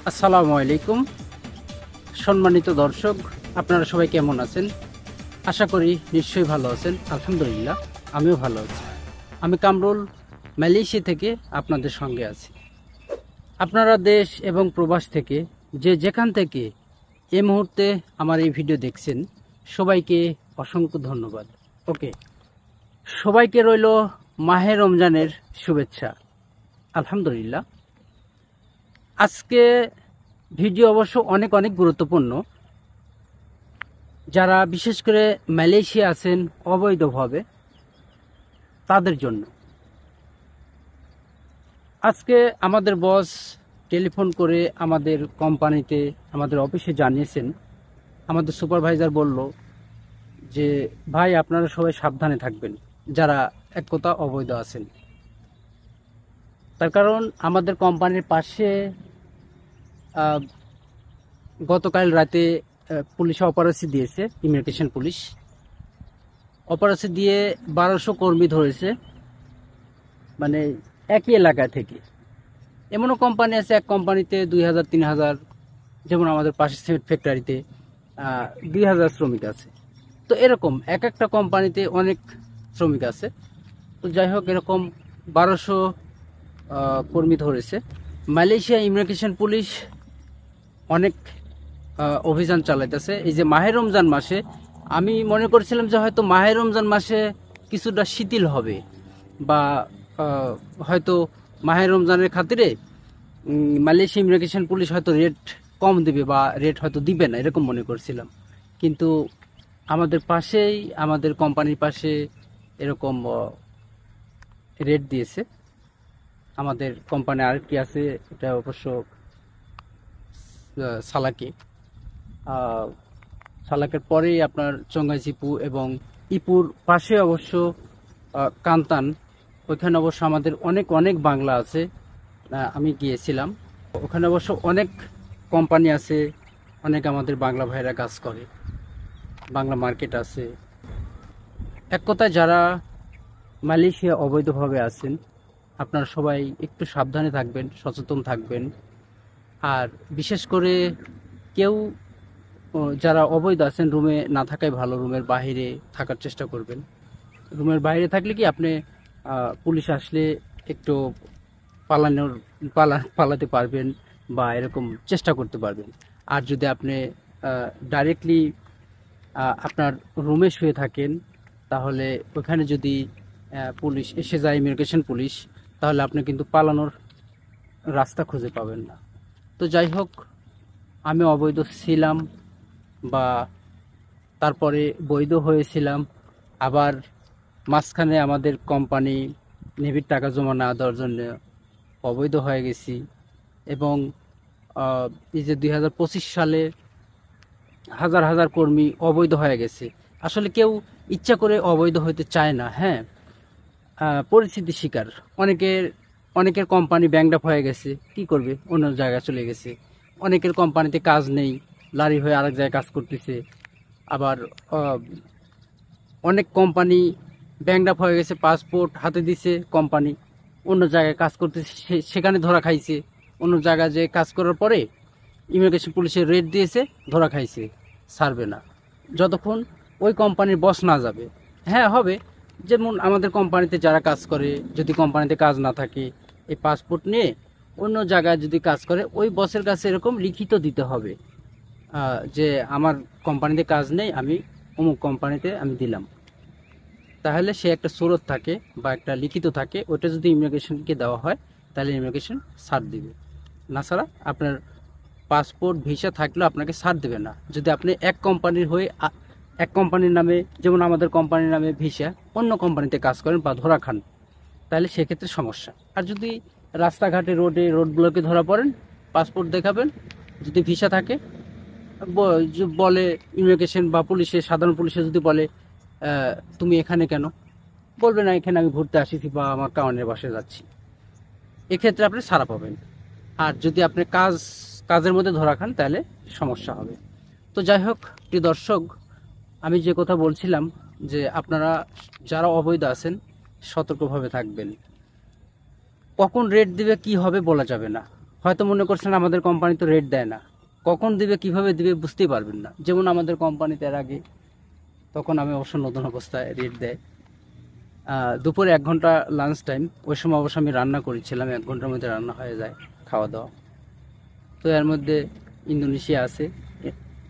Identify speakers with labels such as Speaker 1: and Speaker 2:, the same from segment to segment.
Speaker 1: আসসালামু আলাইকুম সম্মানিত দর্শক, আপনারা সবাই কেমন আছেন? আশা করি নিশ্চয়ই ভালো আছেন। আলহামদুলিল্লাহ, আমিও ভালো আছি। আমি কামরুল, মালয়েশিয়া থেকে আপনাদের সঙ্গে আছি। আপনারা দেশ এবং প্রবাস থেকে যে যেখান থেকে এই মুহূর্তে আমার এই ভিডিও দেখছেন, সবাইকে অসংখ্য ধন্যবাদ। ওকে, সবাইকে রইল মাহে রমজানের শুভেচ্ছা। আলহামদুলিল্লাহ, আজকে ভিডিও অবশ্য অনেক গুরুত্বপূর্ণ। যারা বিশেষ করে মালয়েশিয়া আছেন অবৈধভাবে, তাদের জন্য। আজকে আমাদের বস টেলিফোন করে আমাদের কোম্পানিতে, আমাদের অফিসে জানিয়েছেন। আমাদের সুপারভাইজার বলল যে ভাই, আপনারা সবাই সাবধানে থাকবেন যারা এক কথা অবৈধ আছেন। তার কারণ আমাদের কোম্পানির পাশে গতকাল রাতে পুলিশ অপারেশন দিয়েছে, ইমিগ্রেশন পুলিশ অপারেশন দিয়ে 1200 কর্মী ধরেছে, মানে একই এলাকা থেকে। এমনও কোম্পানি আছে, এক কোম্পানিতে 2000-3000, যেমন আমাদের পাশে সিমেন্ট ফ্যাক্টরিতে 2000 শ্রমিক আছে। তো এরকম এক একটা কোম্পানিতে অনেক শ্রমিক আছে। তো যাই হোক, এরকম 1200 কর্মী ধরেছে। মালয়েশিয়া ইমিগ্রেশন পুলিশ অনেক অভিযান চালাইতেছে। এই যে মাহে রমজান মাসে, আমি মনে করছিলাম যে হয়তো মাহে রমজান মাসে কিছুটা শিথিল হবে, বা হয়তো মাহে রমজানের খাতিরে মালয়েশিয়া ইমিগ্রেশন পুলিশ হয়তো রেট কম দিবে, বা রেট হয়তো দিবে না, এরকম মনে করছিলাম। কিন্তু আমাদের পাশেই, আমাদের কোম্পানির পাশে এরকম রেট দিয়েছে। আমাদের কোম্পানি আরেকটি আছে, এটা অবশ্য সালাকের পরেই আপনার চঙ্গাইজিপু, এবং ইপুর পাশে অবশ্য কান্তান। ওইখানে অবশ্য আমাদের অনেক বাংলা আছে। আমি গিয়েছিলাম, ওখানে অবশ্য অনেক কোম্পানি আছে, অনেক আমাদের বাংলা ভাইরা কাজ করে, বাংলা মার্কেট আছে। এক কথায় যারা মালয়েশিয়া অবৈধভাবে আছেন, আপনারা সবাই একটু সাবধানে থাকবেন, সচেতন থাকবেন। আর বিশেষ করে কেউ যারা অবৈধ আছেন, রুমে না থাকাই ভালো, রুমের বাইরে থাকার চেষ্টা করবেন। রুমের বাইরে থাকলে কি আপনি পুলিশ আসলে একটু পালাতে পারবেন, বা এরকম চেষ্টা করতে পারবেন। আর যদি আপনি ডাইরেক্টলি আপনার রুমে শুয়ে থাকেন, তাহলে ওখানে যদি পুলিশ এসে যায়, ইমিগ্রেশন পুলিশ, তাহলে আপনি কিন্তু পালানোর রাস্তা খুঁজে পাবেন না। তো যাই হোক, আমি অবৈধ ছিলাম, বা তারপরে বৈধ হয়েছিলাম, আবার মাঝখানে আমাদের কোম্পানি নেভির টাকা জমা না দেওয়ার জন্য অবৈধ হয়ে গেছি। এবং এই যে 2025 সালে হাজার কর্মী অবৈধ হয়ে গেছে। আসলে কেউ ইচ্ছা করে অবৈধ হতে চায় না। হ্যাঁ, পরিস্থিতি শিকার। অনেকের কোম্পানি ব্যাংকডাপ হয়ে গেছে, কি করবে, অন্য জায়গায় চলে গেছে। অনেকের কোম্পানিতে কাজ নেই, লারি হয়ে আরেক জায়গায় কাজ করতেছে। আবার অনেক কোম্পানি ব্যাংকডাপ হয়ে গেছে, পাসপোর্ট হাতে দিছে কোম্পানি, অন্য জায়গায় কাজ করতেছে, সেখানে ধরা খাইছে। অন্য জায়গায় যে কাজ করার পরে ইমিগ্রেশন পুলিশের রেড দিয়েছে, ধরা খাইছে, ছাড়বে না যতক্ষণ ওই কোম্পানির বস না যাবে। হ্যাঁ, হবে। যেমন আমাদের কোম্পানিতে যারা কাজ করে, যদি কোম্পানিতে কাজ না থাকে, এই পাসপোর্ট নিয়ে অন্য জায়গায় যদি কাজ করে, ওই বসের কাছে এরকম লিখিত দিতে হবে যে আমার কোম্পানিতে কাজ নেই, আমি অমুক কোম্পানিতে আমি দিলাম। তাহলে সে একটা সুরত থাকে, বা একটা লিখিত থাকে, ওটা যদি ইমিগ্রেশনকে দেওয়া হয়, তাহলে ইমিগ্রেশন ছাড় দিবে। না ছাড়া আপনার পাসপোর্ট ভিসা থাকলেও আপনাকে ছাড় দেবে না। যদি আপনি এক কোম্পানির হয়ে, এক কোম্পানির নামে, যেমন আমাদের কোম্পানির নামে ভিসা, অন্য কোম্পানিতে কাজ করেন বা ধরা খান, তাহলে সেক্ষেত্রে সমস্যা। আর যদি রাস্তাঘাটে রোডগুলোকে ধরা পড়েন, পাসপোর্ট দেখাবেন, যদি ভিসা থাকে, বলে ইমিগ্রেশন বা পুলিশে, সাধারণ পুলিশে যদি বলে তুমি এখানে কেন, বলবে না এখানে আমি ঘুরতে আসিছি বা আমার কারণের বাসায় যাচ্ছি, এক্ষেত্রে আপনি ছাড়া পাবেন। আর যদি আপনি কাজের মধ্যে ধরা খান, তাহলে সমস্যা হবে। তো যাই হোক, প্রিয় দর্শক, আমি যে কথা বলছিলাম, যে আপনারা যারা অবৈধ আছেন সতর্কভাবে থাকবেন। কখন রেট দিবে কি হবে বলা যাবে না। হয়তো মনে করছেন আমাদের কোম্পানি তো রেট দেয় না, কখন দিবে কিভাবে দিবে বুঝতেই পারবেন না। যেমন আমাদের কোম্পানিতে এর আগে, তখন আমি অবশ্য নতুন অবস্থায় রেট দেয় দুপুরে 1 ঘন্টা লাঞ্চ টাইম, ওই সময় অবশ্য আমি রান্না করেছিলাম, 1 ঘন্টার মধ্যে রান্না হয়ে যায় খাওয়া দাওয়া। তো এর মধ্যে ইন্দোনেশিয়া আছে,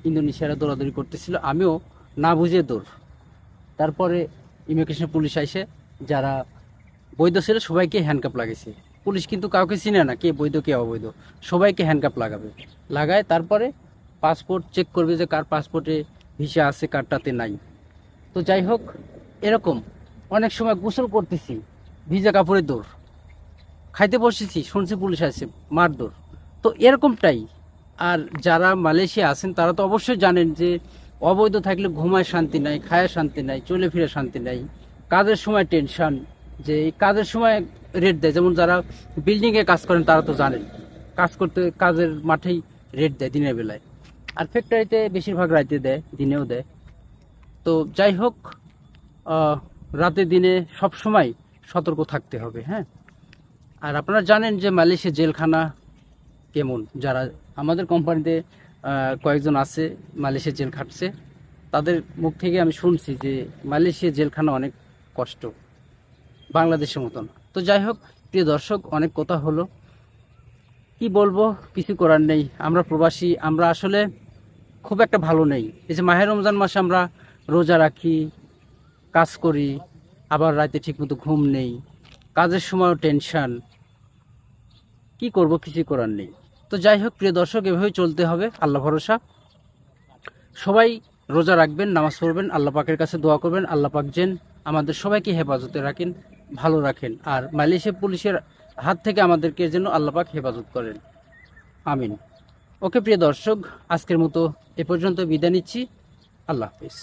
Speaker 1: ইন্দোনেশিয়ারা দৌড়াদৌড়ি করতেছিল, আমিও না বুঝে দৌড়। তারপরে ইমিগ্রেশন পুলিশ আইসে, যারা বৈধ ছিল সবাইকে হ্যান্ডকাপ লাগাইছে। পুলিশ কিন্তু কাউকে চিনে না কে বৈধ কে অবৈধ, সবাইকে হ্যান্ডকাপ লাগাবে, লাগায় তারপরে পাসপোর্ট চেক করবে যে কার পাসপোর্টে ভিসা আছে কারটাতে নাই। তো যাই হোক, এরকম অনেক সময় গোসল করতেছি, ভিজা কাপড়ে দৌড়, খাইতে বসেছি, শুনছি পুলিশ আছে, মার দৌড়। তো এরকমটাই। আর যারা মালয়েশিয়া আছেন তারা তো অবশ্যই জানেন যে অবৈধ থাকলে ঘুমায় শান্তি নাই, খায় শান্তি নাই, চলে ফিরে শান্তি নাই, কাজের সময় টেনশন, যে এই কাজের সময় রেট দেয়। যেমন যারা বিল্ডিংয়ে কাজ করেন তারা তো জানেন, কাজ করতে কাজের মাঠেই রেট দেয় দিনের বেলায়, আর ফ্যাক্টরিতে বেশিরভাগ রাতে দেয়, দিনেও দেয়। তো যাই হোক, রাতে দিনে সব সময় সতর্ক থাকতে হবে, হ্যাঁ। আর আপনারা জানেন যে মালয়েশিয়া জেলখানা কেমন। যারা আমাদের কোম্পানিতে কয়েকজন আছে মালয়েশিয়া জেল খাটছে, তাদের মুখ থেকে আমি শুনছি যে মালয়েশিয়া জেলখানা অনেক কষ্ট, বাংলাদেশের মতন। তো যাই হোক প্রিয় দর্শক, অনেক কথা হলো, কি বলবো, কিছু করার নেই। আমরা প্রবাসী, আমরা আসলে খুব একটা ভালো নেই। এই যে মাহে রমজান মাসে আমরা রোজা রাখি, কাজ করি, আবার রাতে ঠিকমতো ঘুম নেই, কাজের সময়ও টেনশন, কি করব, কিছু করার নেই। তো যাই হোক প্রিয় দর্শক, এভাবেই চলতে হবে, আল্লাহ ভরসা। সবাই রোজা রাখবেন, নামাজ পড়বেন, আল্লাহ পাকের কাছে দোয়া করবেন, আল্লাহ পাক যেন আমাদের সবাইকে হেফাজতে রাখেন, ভালো রাখেন, আর মালয়েশিয়া পুলিশের হাত থেকে আমাদেরকে যেন আল্লাহ পাক হেফাজত করেন, আমিন। ওকে প্রিয় দর্শক, আজকের মতো এ পর্যন্ত বিদায় নিচ্ছি, আল্লাহ হাফিজ।